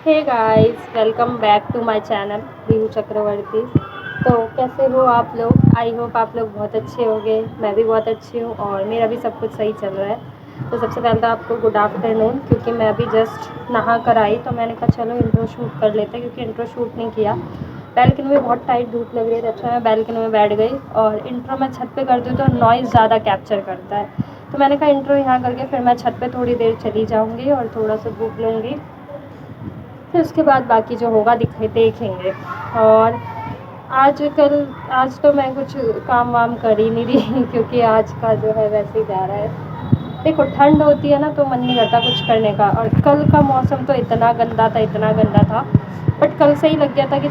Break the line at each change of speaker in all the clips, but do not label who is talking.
Hey guys, welcome back to my channel Rihu Chakravarti. तो कैसे हो आप लोग? आई होप आप लोग बहुत अच्छे होंगे। मैं भी बहुत अच्छी हूँ और मेरा भी सब कुछ सही चल रहा है। तो सबसे पहले तो आपको गुड आफ्टरनून, क्योंकि मैं अभी जस्ट नहा कर आई तो मैंने कहा चलो इंट्रो शूट कर लेते हैं, क्योंकि इंट्रो शूट नहीं किया। बैल्कनी में बहुत टाइट धूप लग रही है, अच्छा मैं बैल्कनी में बैठ गई और इंट्रो मैं छत पे करती हूँ तो नॉइज़ ज़्यादा कैप्चर करता है। तो मैंने कहा इंट्रो यहाँ करके फिर मैं छत पे थोड़ी देर चली जाऊँगी और थोड़ा सा धूप लूँगी, फिर उसके बाद बाकी जो होगा देखेंगे। और आज तो मैं कुछ काम वाम कर ही नहीं रही क्योंकि आज का जो है वैसे ही जा रहा है। देखो ठंड होती है ना तो मन नहीं करता कुछ करने का, और कल का मौसम तो इतना गंदा था। बट कल से ही लग गया था कि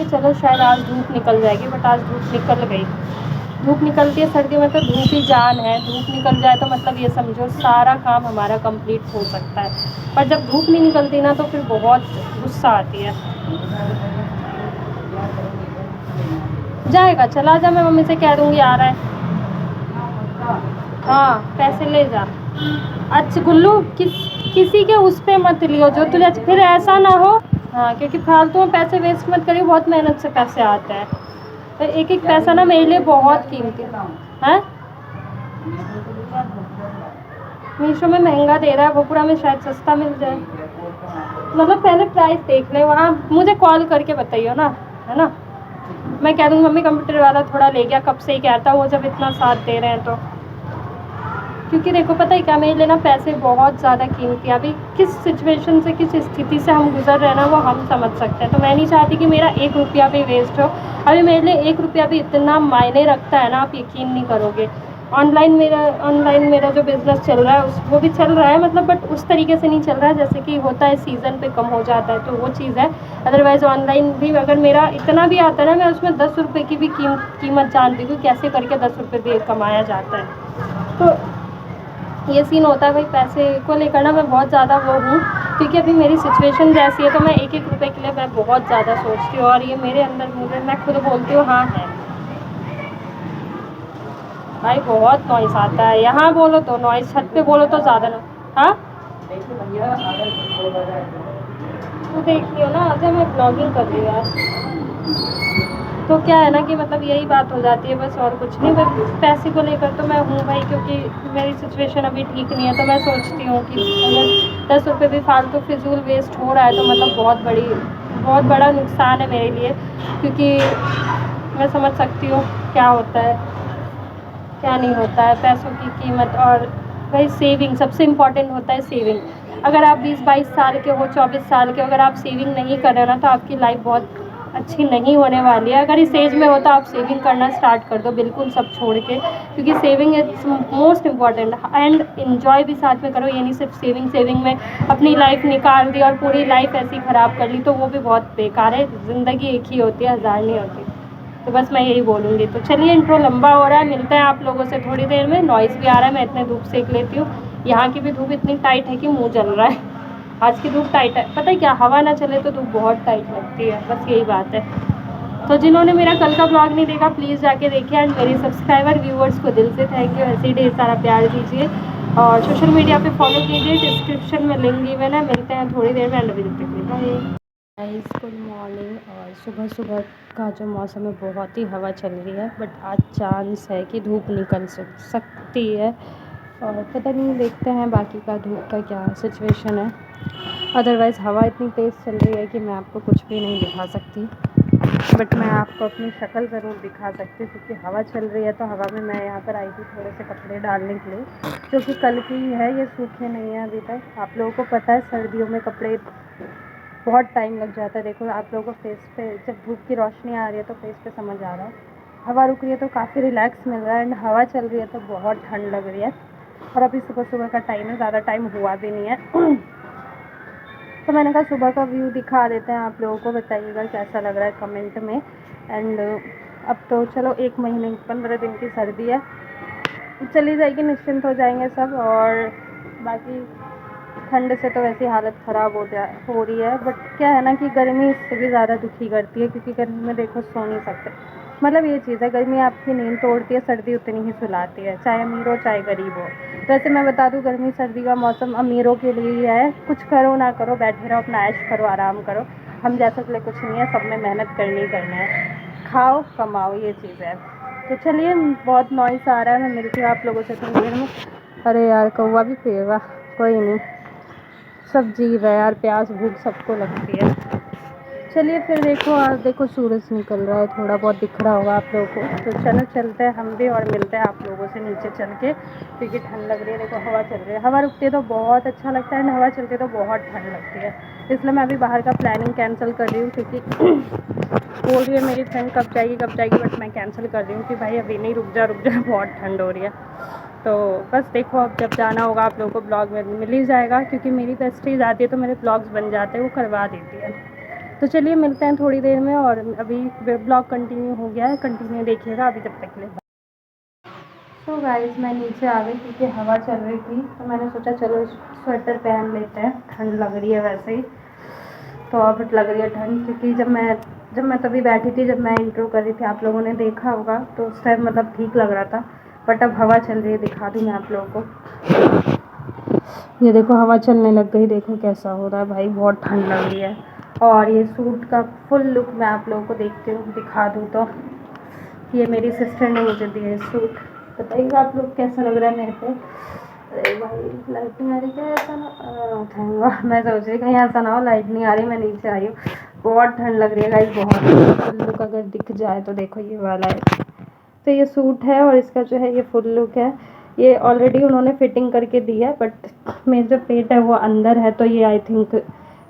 चलो शायद आज धूप निकल जाएगी, बट आज धूप निकल गई। धूप निकलती है सर्दियों में तो धूप ही जान है। धूप निकल जाए तो मतलब ये समझो सारा काम हमारा कंप्लीट हो सकता है। पर जब धूप नहीं निकलती ना तो फिर बहुत गुस्सा आती है। जाएगा, चला जा, मैं मम्मी से कह दूँगी आ रहा है। हाँ पैसे ले जा। अच्छा गुल्लू, किसी के उस पे मत लियो जो तुझे, फिर ऐसा ना हो। हाँ क्योंकि फालतू में पैसे वेस्ट मत करियो, बहुत मेहनत से पैसे आते हैं। तो एक एक पैसा ना मेरे लिए बहुत कीमती है। मीशो में महंगा दे रहा है, वोपुरा में शायद सस्ता मिल जाए। मतलब पहले प्राइस देख ले, वहाँ मुझे कॉल करके बताइयो ना, है ना। मैं कह दूँगी मम्मी कंप्यूटर वाला थोड़ा ले गया, कब से ही कहता वो जब इतना साथ दे रहे हैं तो। क्योंकि देखो पता है क्या, मेरे लिए ना पैसे बहुत ज़्यादा कीमती है। अभी किस सिचुएशन से, किस स्थिति से हम गुजर रहे हैं ना वो हम समझ सकते हैं। तो मैं नहीं चाहती कि मेरा 1 रुपया भी वेस्ट हो। अभी मेरे लिए 1 रुपया भी इतना मायने रखता है ना, आप यकीन नहीं करोगे। ऑनलाइन मेरा जो बिज़नेस चल रहा है वो भी चल रहा है, मतलब बट उस तरीके से नहीं चल रहा है जैसे कि होता है, सीज़न पे कम हो जाता है तो वो चीज़ है। अदरवाइज़ ऑनलाइन भी अगर मेरा इतना भी आता है ना, मैं उसमें 10 रुपये की भी कीमत जानती हूँ कैसे करके 10 रुपये भी कमाया जाता है। तो ये सीन होता है भाई, पैसे को लेकर ना मैं बहुत ज़्यादा वो हूँ, क्योंकि अभी मेरी सिचुएशन जैसी है तो मैं एक एक रुपये के लिए मैं बहुत ज़्यादा सोचती हूँ, और ये मेरे अंदर मैं खुद बोलती हूँ हाँ है। भाई बहुत नॉइस आता है, यहाँ बोलो तो नॉइस, छत पे बोलो तो ज़्यादा ना। हाँ तो देख लियो ना, अच्छा मैं ब्लॉगिंग कर रही हूँ यार। तो क्या है ना कि मतलब यही बात हो जाती है बस, और कुछ नहीं। बस पैसे को लेकर तो मैं हूँ भाई, क्योंकि मेरी सिचुएशन अभी ठीक नहीं है तो मैं सोचती हूँ कि अगर 10 रुपये भी फालतू फिजूल वेस्ट हो रहा है तो मतलब बहुत बड़ा नुकसान है मेरे लिए। क्योंकि मैं समझ सकती हूँ क्या होता है क्या नहीं होता है पैसों की कीमत। और भाई सेविंग सबसे इम्पॉर्टेंट होता है, सेविंग। अगर आप 20-22 साल के हो, 24 साल के, अगर आप सेविंग नहीं कर रहे हो ना तो आपकी लाइफ बहुत अच्छी नहीं होने वाली है। अगर इस एज में हो तो आप सेविंग करना स्टार्ट कर दो, बिल्कुल सब छोड़ के, क्योंकि saving is most important. And enjoy भी साथ में करो, ये नहीं सिर्फ सेविंग में अपनी लाइफ निकाल दी और पूरी लाइफ ऐसी ख़राब कर ली, तो वो भी बहुत बेकार है। ज़िंदगी एक ही होती है, 1000 नहीं होती। तो बस मैं यही बोलूँगी। तो चलिए इंट्रो लंबा हो रहा है, मिलते हैं आप लोगों से थोड़ी देर में। नॉइज़ भी आ रहा है, मैं इतने धूप सेक लेती हूँ। यहाँ की भी धूप इतनी टाइट है कि मुँह जल रहा है। आज की धूप टाइट है, पता है क्या, हवा ना चले तो धूप बहुत टाइट लगती है, बस यही बात है। तो जिन्होंने मेरा कल का ब्लॉग नहीं देखा प्लीज़ जाके देखिए, एंड मेरे सब्सक्राइबर व्यूअर्स को दिल से थैंक यू, ऐसे ही ढेर सारा प्यार दीजिए और सोशल मीडिया पे फॉलो कीजिए, डिस्क्रिप्शन में लिंक गिवन है। मिलते हैं थोड़ी देर में, एंड अभी तक के लिए बाय गाइस, गुड मॉर्निंग। और सुबह सुबह का जो मौसम है बहुत ही हवा चल रही है, बट आज चांस है कि धूप निकल सकती है, और पता नहीं, देखते हैं बाकी का धूप का क्या सिचुएशन है। अदरवाइज़ हवा इतनी तेज़ चल रही है कि मैं आपको कुछ भी नहीं दिखा सकती, बट मैं आपको अपनी शक्ल ज़रूर दिखा सकती हूँ, क्योंकि हवा चल रही है। तो हवा में मैं यहाँ पर आई थी थोड़े से कपड़े डालने के लिए, जो कि कल की ही है, ये सूखे नहीं हैं अभी तक। आप लोगों को पता है सर्दियों में कपड़े बहुत टाइम लग जाता है। देखो आप लोगों को फेस पे जब धूप की रोशनी आ रही है तो फेस पे समझ आ रहा है। हवा रुक रही है तो काफ़ी रिलैक्स मिल रहा है, एंड हवा चल रही है तो बहुत ठंड लग रही है। और अभी सुबह सुबह का टाइम है, ज़्यादा टाइम हुआ भी नहीं है। तो मैंने कहा सुबह का व्यू दिखा देते हैं आप लोगों को, बताइएगा कैसा लग रहा है कमेंट में। एंड अब तो चलो 1 महीने 15 दिन की सर्दी है, चली जाएगी, निश्चिंत हो जाएंगे सब। और बाकी ठंड से तो वैसी हालत ख़राब हो रही है, बट क्या है ना कि गर्मी इससे भी ज़्यादा दुखी करती है, क्योंकि गर्मी में देखो सो नहीं सकते। मतलब ये चीज़ है, गर्मी आपकी नींद तोड़ती है, सर्दी उतनी ही सुलाती है, चाहे अमीर हो चाहे गरीब हो। वैसे मैं बता दूँ, गर्मी सर्दी का मौसम अमीरों के लिए ही है, कुछ करो ना करो, बैठे रहो, अपना ऐश करो, आराम करो। हम जैसों के लिए कुछ नहीं है, सब में मेहनत करनी ही करनी है, खाओ कमाओ, ये चीज़ है। तो चलिए, बहुत नॉइस आ रहा है, मैं मिलती हूँ आप लोगों से थोड़ी देर में। अरे यार, कौवा भी फिरेगा, कोई नहीं, सब जीव है यार, प्यास भूख सबको लगती है। चलिए फिर, देखो आज देखो सूरज निकल रहा है, थोड़ा बहुत दिख रहा होगा आप लोगों को। तो चलो चलते हैं हम भी, और मिलते हैं आप लोगों से नीचे चल के, क्योंकि ठंड लग रही है। देखो हवा चल रही है, हवा रुकती है तो बहुत अच्छा लगता है, एंड हवा चलती है तो बहुत ठंड लगती है। इसलिए मैं अभी बाहर का प्लानिंग कैंसिल कर रही हूँ, क्योंकि बोल रही है मेरी फ्रेंड कब जाएगी, बट मैं कैंसिल कर रही हूँ कि भाई अभी नहीं, रुक जा बहुत ठंड हो रही है। तो बस देखो, अब जब जाना होगा आप लोगों को ब्लॉग में मिल ही जाएगा, क्योंकि मेरी बेस्टीज आती है तो मेरे ब्लॉग्स बन जाते हैं, वो करवा देती है। तो चलिए मिलते हैं थोड़ी देर में, और अभी ब्लॉग कंटिन्यू हो गया है, कंटिन्यू देखिएगा अभी, तब तक के लिए। तो गाइस, मैं नीचे आ गई क्योंकि हवा चल रही थी, तो मैंने सोचा चलो स्वेटर पहन लेते हैं, ठंड लग रही है वैसे ही। तो अब लग रही है ठंड, क्योंकि जब मैं तभी बैठी थी, जब मैं इंट्रो कर रही थी, आप लोगों ने देखा होगा, तो उस टाइम मतलब ठीक लग रहा था। बट अब हवा चल रही है, दिखा दूँ मैं आप लोगों को। ये देखो हवा चलने लग गई, देखो कैसा हो रहा है भाई, बहुत ठंड लग रही है। और ये सूट का फुल लुक मैं आप लोगों को देखती हूँ, दिखा दूँ तो। ये मेरी सिस्टर ने मुझे दिया है सूट, बताइए आप लोग कैसा लग रहा है मेरे पे। अरे भाई, लाइट नहीं आ रही क्या, ऐसा ना थैंक गॉड, मैं सोच रही कहीं ऐसा ना हो लाइट नहीं आ रही, मैं नीचे आई हूँ, बहुत ठंड लग रही है गाइस, बहुत। फुल लुक अगर दिख जाए तो देखो, ये वाला है। तो ये सूट है, और इसका जो है ये फुल लुक है। ये ऑलरेडी उन्होंने फिटिंग करके दी है, बट मेरा जो पेट है वो अंदर है, तो ये आई थिंक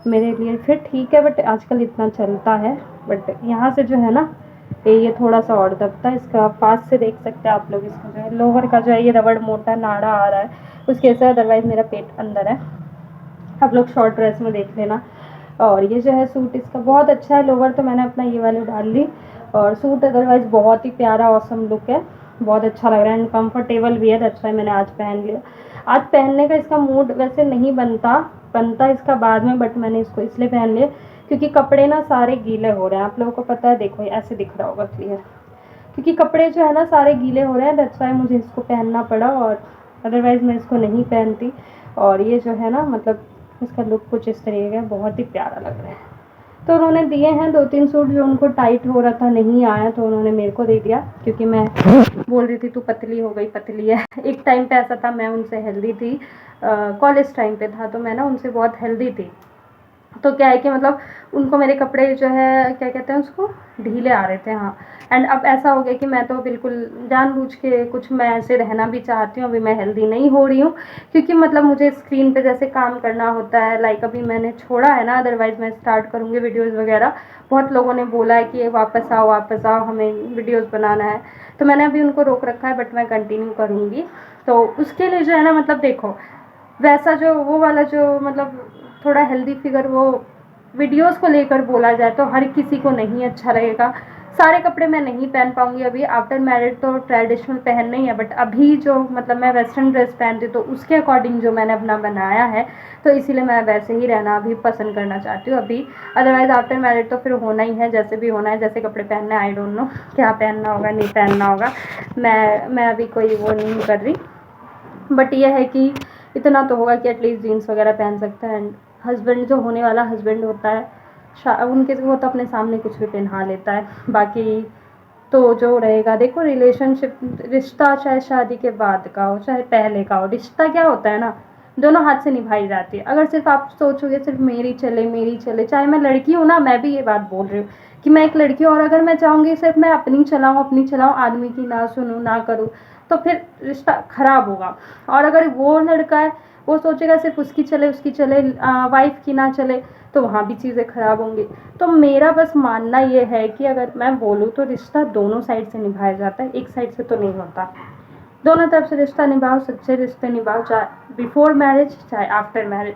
मेरे लिए फिर ठीक है, बट आजकल इतना चलता है। बट यहाँ से जो है ना, ये थोड़ा सा और दबता है, इसका पास से देख सकते हैं आप लोग, इसका जो है लोअर का जो है ये रबड़ मोटा नाड़ा आ रहा है उसके से, अदरवाइज मेरा पेट अंदर है। आप लोग शॉर्ट ड्रेस में देख लेना। और ये जो है सूट इसका बहुत अच्छा है, लोअर तो मैंने अपना ये वाले डाल ली, और सूट अदरवाइज बहुत ही प्यारा ऑसम लुक है, बहुत अच्छा लग रहा है, एंड कंफर्टेबल भी है, दैट्स व्हाई मैंने आज पहन लिया। आज पहनने का इसका मूड वैसे नहीं बनता इसका बाद में, बट मैंने इसको इसलिए पहन लिया क्योंकि कपड़े ना सारे गीले हो रहे हैं, आप लोगों को पता है, देखो ऐसे दिख रहा होगा क्लियर, क्योंकि कपड़े जो है ना सारे गीले हो रहे हैं, दैट्स व्हाई मुझे इसको पहनना पड़ा, और अदरवाइज़ मैं इसको नहीं पहनती। और ये जो है ना, मतलब इसका लुक कुछ इस तरीके का, बहुत ही प्यारा लग रहा है। तो उन्होंने दिए हैं 2-3 सूट, जो उनको टाइट हो रहा था नहीं आया, तो उन्होंने मेरे को दे दिया, क्योंकि मैं बोल रही थी तू पतली हो गई, पतली है। एक टाइम पे ऐसा था, मैं उनसे हेल्दी थी, कॉलेज टाइम पे था, तो मैं ना उनसे बहुत हेल्दी थी। तो क्या है कि मतलब उनको मेरे कपड़े जो है, क्या कहते हैं उसको, ढीले आ रहे थे, हाँ। एंड अब ऐसा हो गया कि मैं तो बिल्कुल जानबूझ के कुछ मैं ऐसे रहना भी चाहती हूँ, अभी मैं हेल्दी नहीं हो रही हूँ, क्योंकि मतलब मुझे स्क्रीन पे जैसे काम करना होता है, लाइक अभी मैंने छोड़ा है ना, अदरवाइज़ मैं स्टार्ट करूँगी वीडियोज़ वगैरह। बहुत लोगों ने बोला है कि वापस आओ, हमें वीडियोज़ बनाना है, तो मैंने अभी उनको रोक रखा है, बट मैं कंटिन्यू करूँगी। तो उसके लिए जो है ना, मतलब देखो, वैसा जो वो वाला जो मतलब थोड़ा हेल्दी फिगर, वो वीडियोस को लेकर बोला जाए तो हर किसी को नहीं अच्छा लगेगा। सारे कपड़े मैं नहीं पहन पाऊँगी अभी, आफ्टर मैरिड तो ट्रेडिशनल पहनना ही है, बट अभी जो मतलब मैं वेस्टर्न ड्रेस पहनती हूँ, तो उसके अकॉर्डिंग जो मैंने अपना बनाया है, तो इसीलिए मैं वैसे ही रहना अभी पसंद करना चाहती हूँ अभी। अदरवाइज़ आफ्टर मैरिड तो फिर होना ही है, जैसे भी होना है, जैसे कपड़े पहनने, आई डोंट नो क्या पहनना होगा नहीं पहनना होगा, मैं अभी कोई वो नहीं कर रही। बट ये है कि इतना तो होगा कि एटलीस्ट जीन्स वगैरह पहन सकता है, एंड हस्बैंड जो होने वाला हस्बैंड होता है, उनके वो तो अपने सामने कुछ भी पहना लेता है। बाकी तो जो रहेगा, देखो रिलेशनशिप, रिश्ता चाहे शादी के बाद का हो चाहे पहले का हो, रिश्ता क्या होता है ना, दोनों हाथ से निभाई जाती है। अगर सिर्फ आप सोचोगे सिर्फ मेरी चले, चाहे मैं लड़की हूँ ना, मैं भी ये बात बोल रही हूँ कि मैं एक लड़की हूँ, और अगर मैं चाहूँगी सिर्फ मैं अपनी चलाऊँ, आदमी की ना सुनूँ ना करूँ, तो फिर रिश्ता खराब होगा। और अगर वो लड़का है, वो सोचेगा सिर्फ उसकी चले, वाइफ की ना चले, तो वहाँ भी चीज़ें खराब होंगी। तो मेरा बस मानना ये है कि अगर मैं बोलूँ तो रिश्ता दोनों साइड से निभाया जाता है, एक साइड से तो नहीं होता। दोनों तरफ से रिश्ता निभाओ, सच्चे रिश्ते निभाओ, चाहे बिफोर मैरिज चाहे आफ्टर मैरिज,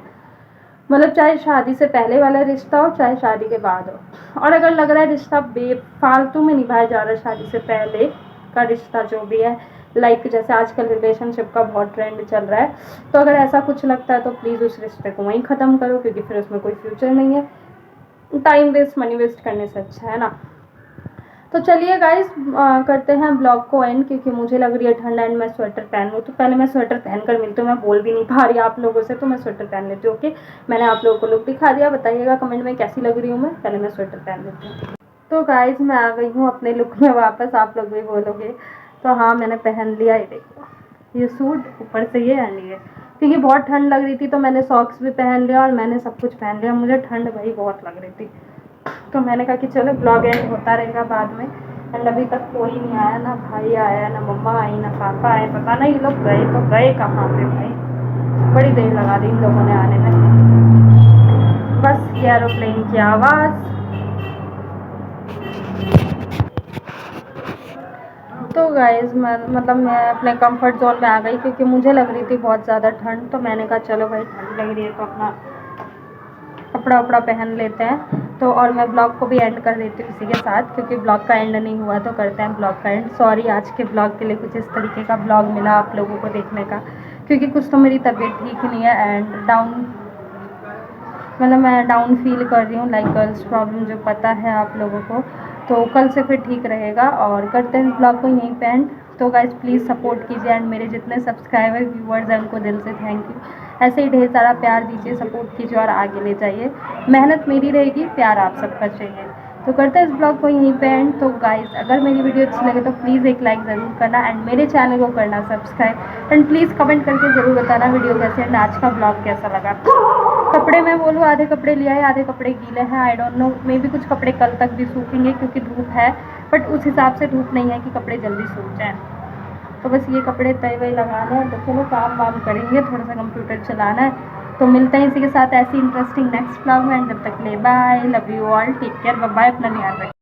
मतलब चाहे शादी से पहले वाला रिश्ता हो चाहे शादी के बाद हो। और अगर लग रहा है रिश्ता बेफालतू में निभाया जा रहा है, शादी से पहले का रिश्ता जो भी है, लाइक जैसे आजकल रिलेशनशिप का बहुत ट्रेंड चल रहा है, तो अगर ऐसा कुछ लगता है तो प्लीज़ उस रिश्ते को वहीं ख़त्म करो, क्योंकि फिर उसमें कोई फ्यूचर नहीं है, टाइम वेस्ट मनी वेस्ट करने से अच्छा है ना। तो चलिए गाइस करते हैं ब्लॉग को एंड, क्योंकि मुझे लग रही है ठंड एंड मैं स्वेटर पहन लूँ। तो पहले मैं स्वेटर पहन कर मिलती हूँ, मैं बोल भी नहीं पा रही आप लोगों से, तो मैं स्वेटर पहन लेती हूँ। ओके, मैंने आप लोगों को लुक दिखा दिया, बताइएगा कमेंट में कैसी लग रही हूँ मैं। पहले मैं स्वेटर पहन लेती हूँ। तो गाइस मैं आ गई हूँ अपने लुक में वापस, आप लोग भी बोलोगे। तो हाँ, मैंने पहन लिया, ये देखो ये सूट, ऊपर से ये एंड ये, क्योंकि बहुत ठंड लग रही थी तो मैंने सॉक्स भी पहन लिया और मैंने सब कुछ पहन लिया। मुझे ठंड भाई बहुत लग रही थी, तो मैंने कहा कि चलो ब्लॉग एंड होता रहेगा बाद में। एंड अभी तक कोई नहीं आया, ना भाई आया, ना मम्मा आई, ना पापा आए। पता नहीं ये लोग गए तो गए कहाँ पे भाई, बड़ी देर लगा दी इन लोगों ने आने में। बस ये एरोप्लेन की आवाज़। तो गाइस मैं अपने कंफर्ट जोन में आ गई, क्योंकि मुझे लग रही थी बहुत ज़्यादा ठंड। तो मैंने कहा चलो भाई ठंड लग रही है तो अपना कपड़ा वपड़ा पहन लेते हैं। तो और मैं ब्लॉग को भी एंड कर देती हूँ इसी के साथ, क्योंकि ब्लॉग का एंड नहीं हुआ, तो करते हैं ब्लॉग का एंड। सॉरी आज के ब्लॉग के लिए कुछ इस तरीके का ब्लॉग मिला आप लोगों को देखने का, क्योंकि कुछ तो मेरी तबीयत ठीक नहीं है एंड डाउन, मतलब मैं डाउन फील कर रही हूँ, लाइक गर्ल्स प्रॉब्लम जो पता है आप लोगों को। तो कल से फिर ठीक रहेगा, और करते हैं इस ब्लॉग को यहीं पे एंड। तो गाइज प्लीज़ सपोर्ट कीजिए एंड मेरे जितने सब्सक्राइबर व्यूअर्स हैं उनको दिल से थैंक यू। ऐसे ही ढेर सारा प्यार दीजिए, सपोर्ट कीजिए और आगे ले जाइए। मेहनत मेरी रहेगी, प्यार आप सबका चाहिए। तो करते हैं इस ब्लॉग को यहीं पे एंड। तो गाइस अगर मेरी वीडियो अच्छी लगे तो प्लीज़ एक लाइक ज़रूर करना एंड मेरे चैनल को करना सब्सक्राइब एंड प्लीज़ कमेंट करके ज़रूर बताना वीडियो कैसे एंड आज का ब्लॉग कैसा लगा। कपड़े मैं बोलूँ आधे कपड़े ले आए, आधे कपड़े गीले हैं। I don't know, may be कुछ कपड़े कल तक भी सूखेंगे क्योंकि धूप है, बट उस हिसाब से धूप नहीं है कि कपड़े जल्दी सूख जाएँ। तो बस ये कपड़े तय वही लगाना है, तो चलो काम वाम करेंगे, थोड़ा सा कंप्यूटर चलाना है। तो मिलते हैं इसी के साथ ऐसी इंटरेस्टिंग नेक्स्ट ब्लॉग में एंड जब तक ले bye, love you all, take care, bye bye, अपना ध्यान रखें।